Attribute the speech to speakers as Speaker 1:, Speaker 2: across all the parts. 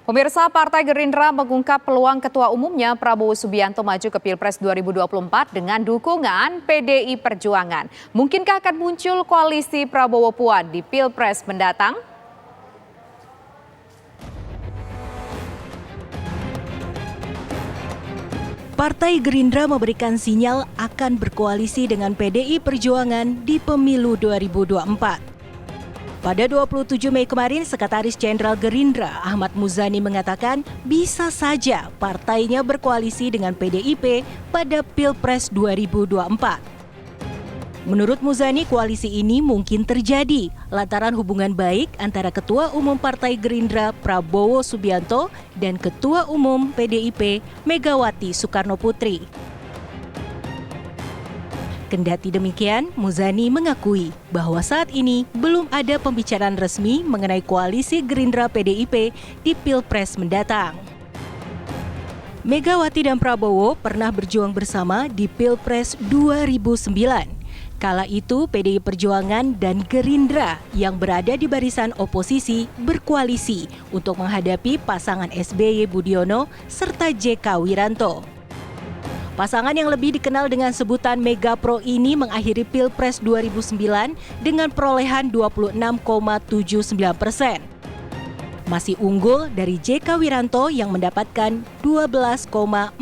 Speaker 1: Pemirsa, Partai Gerindra mengungkap peluang ketua umumnya Prabowo Subianto maju ke Pilpres 2024 dengan dukungan PDI Perjuangan. Mungkinkah akan muncul koalisi Prabowo Puan di Pilpres mendatang?
Speaker 2: Partai Gerindra memberikan sinyal akan berkoalisi dengan PDI Perjuangan di pemilu 2024. Pada 27 Mei kemarin, Sekretaris Jenderal Gerindra Ahmad Muzani mengatakan bisa saja partainya berkoalisi dengan PDIP pada Pilpres 2024. Menurut Muzani, koalisi ini mungkin terjadi lantaran hubungan baik antara Ketua Umum Partai Gerindra Prabowo Subianto dan Ketua Umum PDIP Megawati Soekarnoputri. Kendati demikian, Muzani mengakui bahwa saat ini belum ada pembicaraan resmi mengenai koalisi Gerindra PDIP di Pilpres mendatang. Megawati dan Prabowo pernah berjuang bersama di Pilpres 2009. Kala itu PDI Perjuangan dan Gerindra yang berada di barisan oposisi berkoalisi untuk menghadapi pasangan SBY Budiono serta JK Wiranto. Pasangan yang lebih dikenal dengan sebutan Mega Pro ini mengakhiri Pilpres 2009 dengan perolehan 26,79%. Masih unggul dari JK Wiranto yang mendapatkan 12,41%.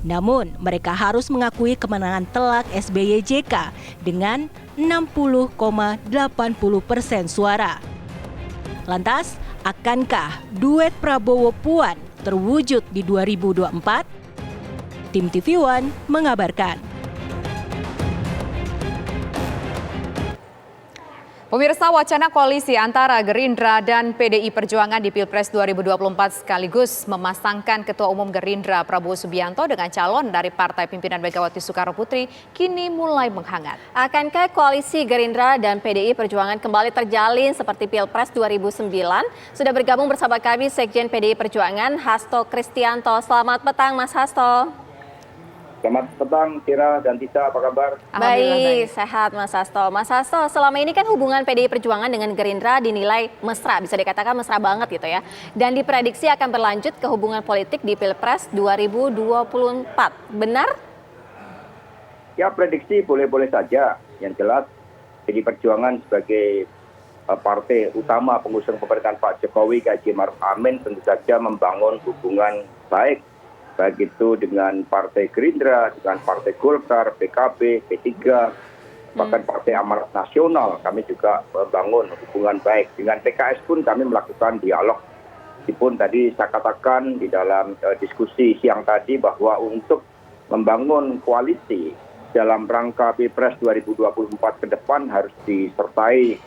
Speaker 2: Namun, mereka harus mengakui kemenangan telak SBY JK dengan 60,80% suara. Lantas, akankah duet Prabowo Puan terwujud di 2024? Tim TV One mengabarkan.
Speaker 1: Pemirsa, wacana koalisi antara Gerindra dan PDI Perjuangan di Pilpres 2024 sekaligus memasangkan Ketua Umum Gerindra Prabowo Subianto dengan calon dari Partai Pimpinan Megawati Soekarnoputri kini mulai menghangat.
Speaker 3: Akankah koalisi Gerindra dan PDI Perjuangan kembali terjalin seperti Pilpres 2009? Sudah bergabung bersama kami Sekjen PDI Perjuangan Hasto Kristianto. Selamat petang Mas Hasto.
Speaker 4: Selamat petang, Tira dan Tisa, apa kabar?
Speaker 3: Baik, sehat Mas Hasto. Mas Hasto, selama ini kan hubungan PDI Perjuangan dengan Gerindra dinilai mesra, bisa dikatakan mesra banget gitu ya. Dan diprediksi akan berlanjut ke hubungan politik di Pilpres 2024. Benar?
Speaker 4: Ya, prediksi boleh-boleh saja. Yang jelas, PDI Perjuangan sebagai partai utama pengusung pemerintahan Pak Jokowi, Haji Maruf Amin, tentu saja membangun hubungan baik itu dengan Partai Gerindra, dengan Partai Golkar, PKB, P3, bahkan Partai Amanat Nasional. Kami juga membangun hubungan baik. Dengan PKS pun kami melakukan dialog. Meskipun tadi saya katakan di dalam diskusi siang tadi bahwa untuk membangun koalisi dalam rangka Pilpres 2024 ke depan harus disertai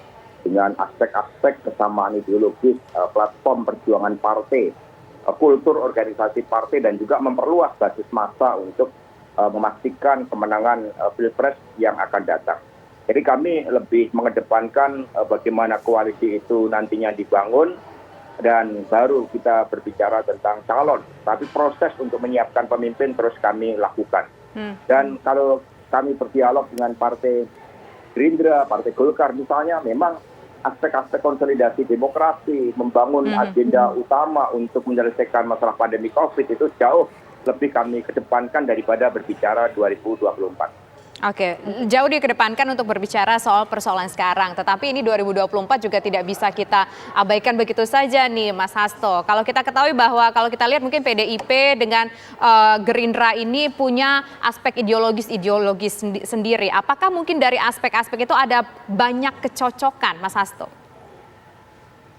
Speaker 4: dengan aspek-aspek kesamaan ideologis, platform perjuangan partai, kultur organisasi partai, dan juga memperluas basis massa untuk memastikan kemenangan Pilpres yang akan datang. Jadi kami lebih mengedepankan bagaimana koalisi itu nantinya dibangun dan baru kita berbicara tentang calon. Tapi proses untuk menyiapkan pemimpin terus kami lakukan. Dan kalau kami berdialog dengan Partai Gerindra, Partai Golkar misalnya, memang aspek-aspek konsolidasi demokrasi, membangun agenda utama untuk menyelesaikan masalah pandemi COVID itu jauh lebih kami kedepankan daripada berbicara 2024.
Speaker 1: Oke, jauh dikedepankan untuk berbicara soal persoalan sekarang. Tetapi ini 2024 juga tidak bisa kita abaikan begitu saja nih Mas Hasto. Kalau kita ketahui bahwa kalau kita lihat mungkin PDIP dengan Gerindra ini punya aspek ideologis sendiri. Apakah mungkin dari aspek-aspek itu ada banyak kecocokan Mas Hasto?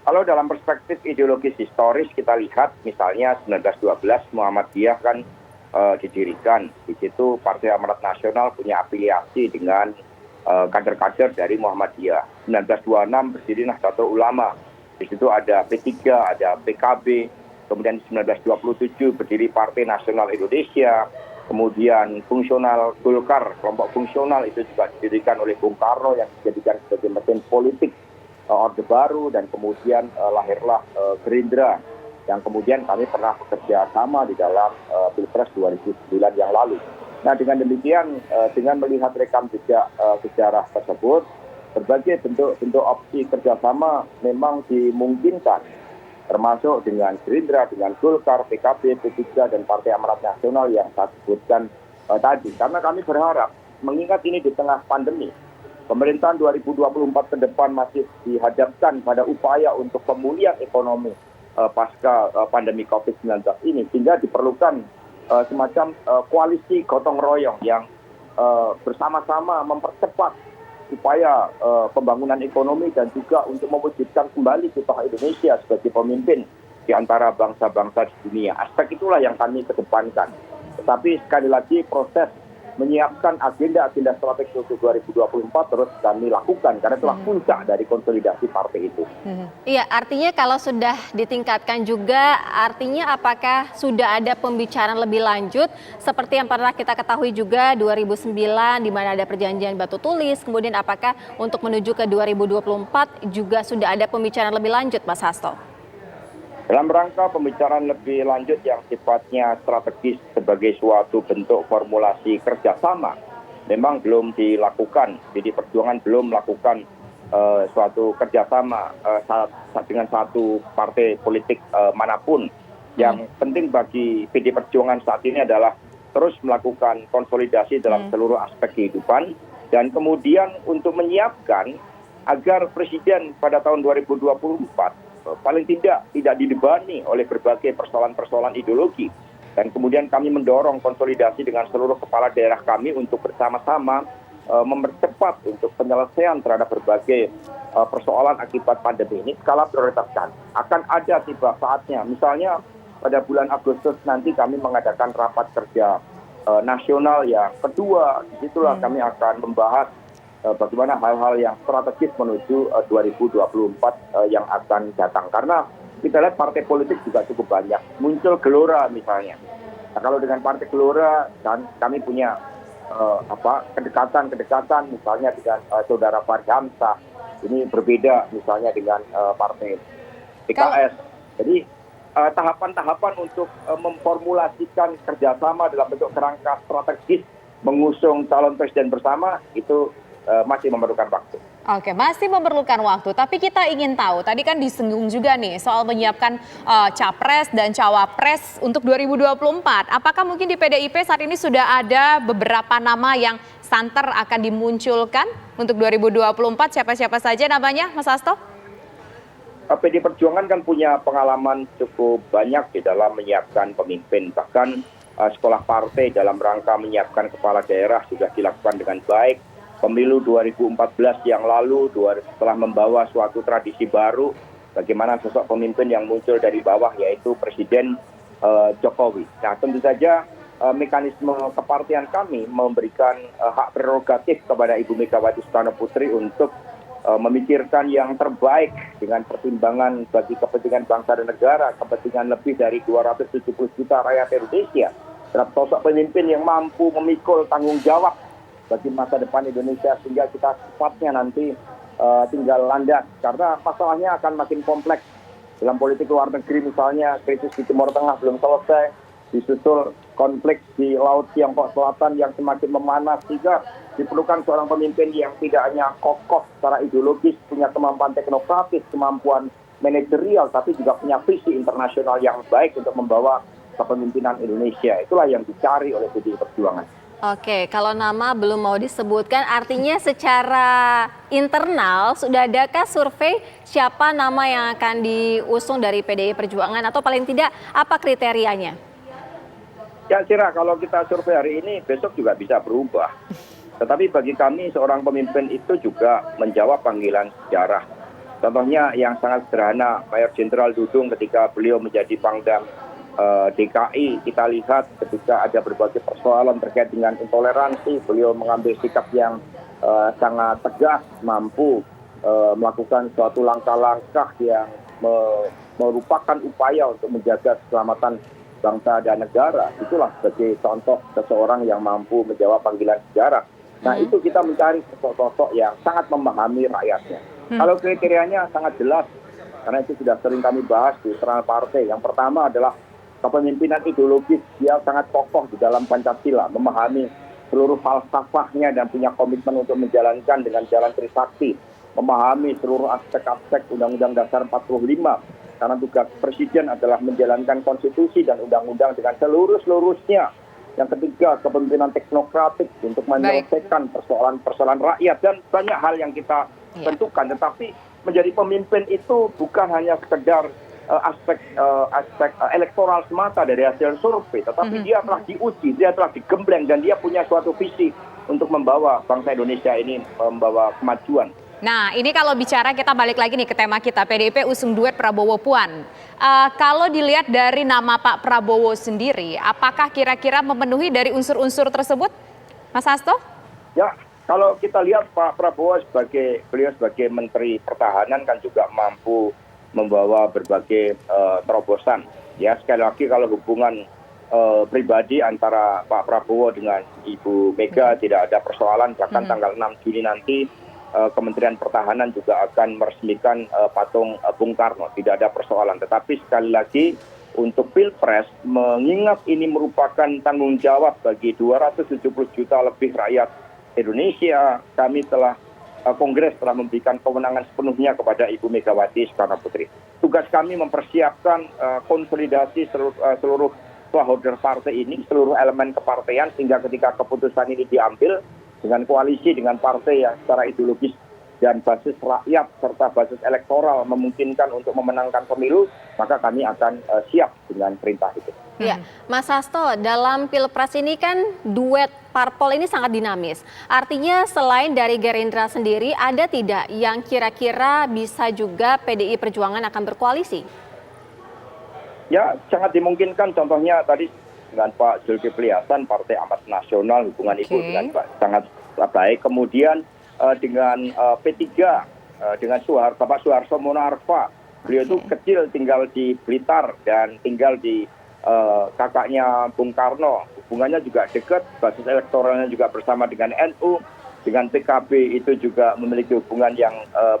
Speaker 4: Kalau dalam perspektif ideologis historis kita lihat misalnya 1912 Muhammadiyah kan didirikan. Di situ Partai Amanat Nasional punya afiliasi dengan kader-kader dari Muhammadiyah. 1926 berdiri Nahdlatul Ulama. Di situ ada P3, ada PKB. Kemudian 1927 berdiri Partai Nasional Indonesia. Kemudian fungsional Golkar, kelompok fungsional itu juga didirikan oleh Bung Karno yang dijadikan sebagai mesin politik Orde Baru, dan kemudian lahirlah Gerindra yang kemudian kami pernah bekerja sama di dalam Pilpres 2009 yang lalu. Nah, dengan demikian, dengan melihat rekam jejak sejarah tersebut, berbagai bentuk opsi kerjasama memang dimungkinkan. termasuk dengan Gerindra, dengan Golkar, PKB, P3, dan Partai Amanat Nasional yang saya sebutkan tadi. Karena kami berharap, mengingat ini di tengah pandemi, pemerintahan 2024 ke depan masih dihadapkan pada upaya untuk pemulihan ekonomi pasca pandemi COVID-19 ini, sehingga diperlukan semacam koalisi gotong royong yang bersama-sama mempercepat upaya pembangunan ekonomi dan juga untuk mewujudkan kembali kita Indonesia sebagai pemimpin di antara bangsa-bangsa di dunia. Aspek itulah yang kami kedepankan. Tetapi sekali lagi proses menyiapkan agenda-agenda strategi untuk 2024 terus kami lakukan karena itulah puncak dari konsolidasi partai itu.
Speaker 3: Iya, artinya kalau sudah ditingkatkan juga, artinya apakah sudah ada pembicaraan lebih lanjut seperti yang pernah kita ketahui juga 2009 di mana ada perjanjian batu tulis, kemudian apakah untuk menuju ke 2024 juga sudah ada pembicaraan lebih lanjut, Mas Hasto?
Speaker 4: Dalam rangka pembicaraan lebih lanjut yang sifatnya strategis sebagai suatu bentuk formulasi kerjasama, memang belum dilakukan. PD Perjuangan belum melakukan suatu kerjasama dengan satu partai politik manapun. Yang penting bagi PD Perjuangan saat ini adalah terus melakukan konsolidasi dalam seluruh aspek kehidupan, dan kemudian untuk menyiapkan agar Presiden pada tahun 2024 paling tidak dibebani oleh berbagai persoalan-persoalan ideologi. Dan kemudian kami mendorong konsolidasi dengan seluruh kepala daerah kami untuk bersama-sama mempercepat untuk penyelesaian terhadap berbagai persoalan akibat pandemi ini skala prioritaskan. Akan ada tiba saatnya, misalnya pada bulan Agustus nanti kami mengadakan rapat kerja nasional yang kedua. Disitulah kami akan membahas bagaimana hal-hal yang strategis menuju 2024 yang akan datang. Karena kita lihat partai politik juga cukup banyak. Muncul Gelora misalnya. Nah, kalau dengan partai Gelora, dan kami punya kedekatan misalnya dengan saudara Fahri Hamzah. Ini berbeda misalnya dengan partai PKS. Jadi tahapan-tahapan untuk memformulasikan kerjasama dalam bentuk kerangka strategis mengusung calon presiden bersama itu masih memerlukan waktu.
Speaker 1: Oke, masih memerlukan waktu. Tapi kita ingin tahu, tadi kan disinggung juga nih soal menyiapkan capres dan cawapres untuk 2024. Apakah mungkin di PDIP saat ini sudah ada beberapa nama yang santer akan dimunculkan untuk 2024? Siapa-siapa saja namanya, Mas Hasto?
Speaker 4: PD Perjuangan kan punya pengalaman cukup banyak di dalam menyiapkan pemimpin. Bahkan sekolah partai dalam rangka menyiapkan kepala daerah sudah dilakukan dengan baik. Pemilu 2014 yang lalu telah membawa suatu tradisi baru bagaimana sosok pemimpin yang muncul dari bawah yaitu Presiden Jokowi. Nah, tentu saja mekanisme kepartian kami memberikan hak prerogatif kepada Ibu Megawati Soekarno Putri untuk memikirkan yang terbaik dengan pertimbangan bagi kepentingan bangsa dan negara, kepentingan lebih dari 270 juta rakyat Indonesia. Terhadap sosok pemimpin yang mampu memikul tanggung jawab bagi masa depan Indonesia sehingga kita cepatnya nanti tinggal landas. Karena masalahnya akan makin kompleks. Dalam politik luar negeri misalnya krisis di Timur Tengah belum selesai, disusul konflik di Laut Tiongkok Selatan yang semakin memanas, sehingga diperlukan seorang pemimpin yang tidak hanya kokoh secara ideologis, punya kemampuan teknokratis, kemampuan manajerial, tapi juga punya visi internasional yang baik untuk membawa kepemimpinan Indonesia. Itulah yang dicari oleh PDI Perjuangan.
Speaker 3: Oke, kalau nama belum mau disebutkan, artinya secara internal sudah adakah survei siapa nama yang akan diusung dari PDI Perjuangan atau paling tidak apa kriterianya?
Speaker 4: Ya kira kalau kita survei hari ini besok juga bisa berubah. Tetapi bagi kami seorang pemimpin itu juga menjawab panggilan sejarah. Contohnya yang sangat sederhana, Mayor Jenderal Dudung ketika beliau menjadi Pangdam DKI, kita lihat ketika ada berbagai persoalan terkait dengan intoleransi, beliau mengambil sikap yang sangat tegas, mampu melakukan suatu langkah-langkah yang merupakan upaya untuk menjaga keselamatan bangsa dan negara. Itulah sebagai contoh seseorang yang mampu menjawab panggilan sejarah. Nah, itu kita mencari sosok-sosok yang sangat memahami rakyatnya. Kalau kriterianya sangat jelas, karena itu sudah sering kami bahas di internal partai. Yang pertama adalah kepemimpinan ideologis, dia sangat kokoh di dalam Pancasila, memahami seluruh falsafahnya dan punya komitmen untuk menjalankan dengan jalan trisakti, memahami seluruh aspek-aspek Undang-Undang Dasar 45, karena tugas presiden adalah menjalankan konstitusi dan undang-undang dengan seluruhnya. Yang ketiga, kepemimpinan teknokratik untuk menyelesaikan persoalan rakyat dan banyak hal yang kita tentukan. Tetapi menjadi pemimpin itu bukan hanya sekedar aspek elektoral semata dari hasil survei, tetapi dia telah diuji, dia telah digembleng, dan dia punya suatu visi untuk membawa bangsa Indonesia ini membawa kemajuan.
Speaker 1: Nah, ini kalau bicara kita balik lagi nih ke tema kita, PDIP usung duet Prabowo-Puan. Kalau dilihat dari nama Pak Prabowo sendiri, apakah kira-kira memenuhi dari unsur-unsur tersebut, Mas Hasto?
Speaker 4: Ya, kalau kita lihat Pak Prabowo beliau sebagai Menteri Pertahanan kan juga mampu membawa berbagai terobosan. Ya, sekali lagi kalau hubungan pribadi antara Pak Prabowo dengan Ibu Mega tidak ada persoalan, bahkan tanggal 6 Juni nanti Kementerian Pertahanan juga akan meresmikan patung Bung Karno, tidak ada persoalan. Tetapi sekali lagi untuk Pilpres, mengingat ini merupakan tanggung jawab bagi 270 juta lebih rakyat Indonesia, kami Kongres telah memberikan kewenangan sepenuhnya kepada Ibu Megawati Soekarno Putri. Tugas kami mempersiapkan konsolidasi seluruh shareholder partai ini, seluruh elemen kepartaian, sehingga ketika keputusan ini diambil dengan koalisi dengan partai yang secara ideologis dan basis rakyat serta basis elektoral memungkinkan untuk memenangkan pemilu, maka kami akan siap dengan perintah itu.
Speaker 3: Ya, Mas Hasto, dalam Pilpres ini kan duet parpol ini sangat dinamis. Artinya selain dari Gerindra sendiri, ada tidak yang kira-kira bisa juga PDI Perjuangan akan berkoalisi?
Speaker 4: Ya, sangat dimungkinkan. Contohnya tadi dengan Pak Zulkifli Hasan, Partai Amanat Nasional, hubungan Ibu dengan sangat baik. Kemudian dengan P3, dengan Bapak Suharto Mono Arfa, beliau itu kecil tinggal di Blitar dan tinggal di kakaknya Bung Karno. Hubungannya juga dekat, basis elektoralnya juga bersama dengan NU, dengan PKB itu juga memiliki hubungan yang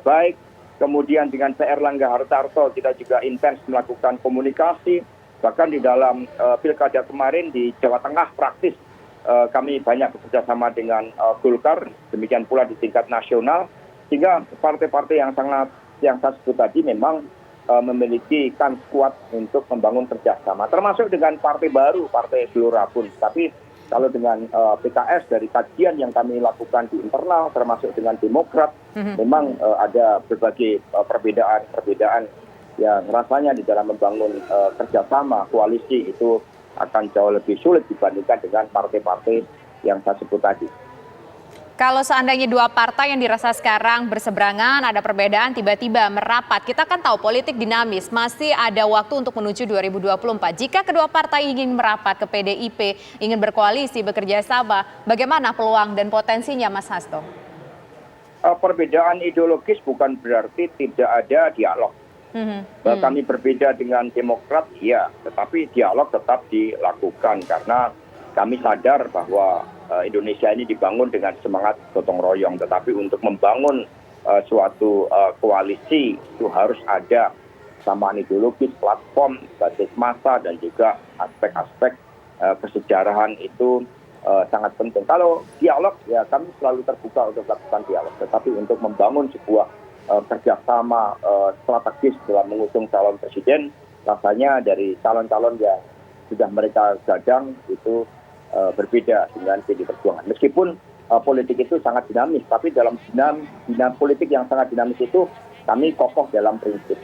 Speaker 4: baik. Kemudian dengan Pak Erlangga Hartarto kita juga intens melakukan komunikasi. Bahkan di dalam pilkada kemarin di Jawa Tengah praktis kami banyak bekerjasama dengan Golkar, demikian pula di tingkat nasional, sehingga partai-partai yang saya sebut tadi memang memiliki kans kuat untuk membangun kerjasama, termasuk dengan partai baru, Partai Gelora pun. Tapi kalau dengan PKS dari kajian yang kami lakukan di internal, termasuk dengan Demokrat, memang ada berbagai perbedaan yang rasanya di dalam membangun kerjasama koalisi itu akan jauh lebih sulit dibandingkan dengan partai-partai yang saya sebut tadi.
Speaker 1: Kalau seandainya dua partai yang dirasa sekarang berseberangan, ada perbedaan, tiba-tiba merapat. Kita kan tahu politik dinamis, masih ada waktu untuk menuju 2024. Jika kedua partai ingin merapat ke PDIP, ingin berkoalisi, bekerja sama, bagaimana peluang dan potensinya, Mas Hasto?
Speaker 4: Perbedaan ideologis bukan berarti tidak ada dialog. Kami berbeda dengan Demokrat, ya, tetapi dialog tetap dilakukan karena kami sadar bahwa Indonesia ini dibangun dengan semangat gotong royong, tetapi untuk membangun suatu koalisi itu harus ada kesamaan ideologis, platform, basis massa, dan juga aspek-aspek kesejarahan itu sangat penting. Kalau dialog, ya kami selalu terbuka untuk melakukan dialog, tetapi untuk membangun sebuah kerjasama strategis dalam mengusung calon presiden, rasanya dari calon-calon yang sudah mereka gadang itu berbeda dengan PD Perjuangan. Meskipun politik itu sangat dinamis, tapi dalam politik yang sangat dinamis itu kami kokoh dalam prinsip.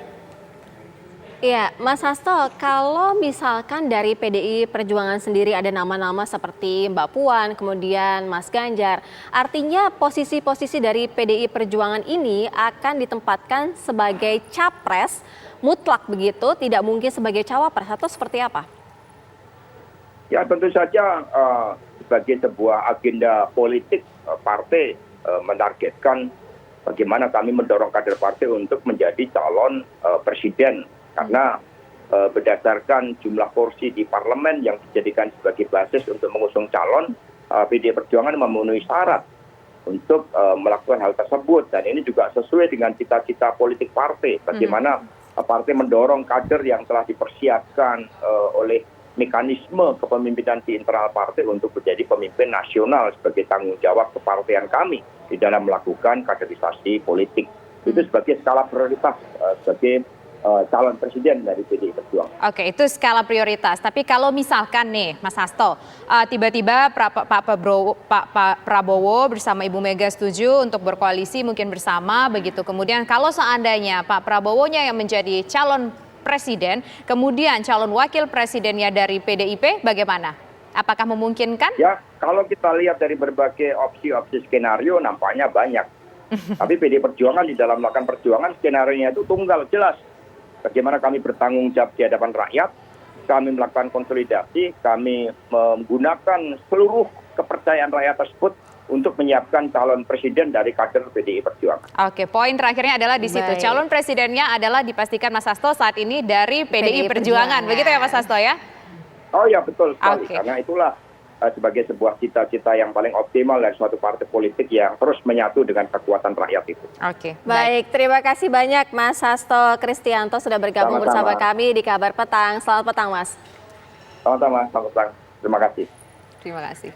Speaker 3: Iya, Mas Hasto, kalau misalkan dari PDI Perjuangan sendiri ada nama-nama seperti Mbak Puan, kemudian Mas Ganjar, artinya posisi-posisi dari PDI Perjuangan ini akan ditempatkan sebagai capres mutlak begitu, tidak mungkin sebagai cawapres, atau seperti apa?
Speaker 4: Ya, tentu saja sebagai sebuah agenda politik partai menargetkan bagaimana kami mendorong kader partai untuk menjadi calon presiden. Karena berdasarkan jumlah kursi di parlemen yang dijadikan sebagai basis untuk mengusung calon, PDI Perjuangan memenuhi syarat untuk melakukan hal tersebut. Dan ini juga sesuai dengan cita-cita politik partai. Bagaimana partai mendorong kader yang telah dipersiapkan oleh mekanisme kepemimpinan di internal partai untuk menjadi pemimpin nasional sebagai tanggung jawab kepartaian kami di dalam melakukan kaderisasi politik. Itu sebagai skala prioritas, sebagai calon presiden dari PDI Perjuangan.
Speaker 1: Oke, itu skala prioritas. Tapi kalau misalkan nih, Mas Hasto, tiba-tiba Pak Prabowo bersama Ibu Mega setuju untuk berkoalisi mungkin bersama begitu. Kemudian kalau seandainya Pak Prabowo-nya yang menjadi calon presiden, kemudian calon wakil presidennya dari PDIP, bagaimana? Apakah memungkinkan?
Speaker 4: Ya, kalau kita lihat dari berbagai opsi-opsi skenario nampaknya banyak. Tapi PDI Perjuangan di dalam melakukan perjuangan skenario-nya itu tunggal, jelas. Bagaimana kami bertanggung jawab di hadapan rakyat, kami melakukan konsolidasi, kami menggunakan seluruh kepercayaan rakyat tersebut untuk menyiapkan calon presiden dari kader PDI Perjuangan.
Speaker 1: Oke, poin terakhirnya adalah di situ.
Speaker 3: Baik.
Speaker 1: Calon presidennya adalah dipastikan Mas Hasto saat ini dari PDI Perjuangan. Begitu ya Mas Hasto ya?
Speaker 4: Oh ya, betul sekali.
Speaker 1: Oke.
Speaker 4: Karena itulah sebagai sebuah cita-cita yang paling optimal dari suatu partai politik yang terus menyatu dengan kekuatan rakyat itu.
Speaker 1: Oke,
Speaker 3: Baik, terima kasih banyak Mas Hasto Kristianto sudah bergabung
Speaker 4: Sama-sama.
Speaker 3: bersama kami di Kabar Petang. Selamat petang, Mas.
Speaker 4: Sama-sama, selamat petang. Terima kasih.
Speaker 1: Terima kasih.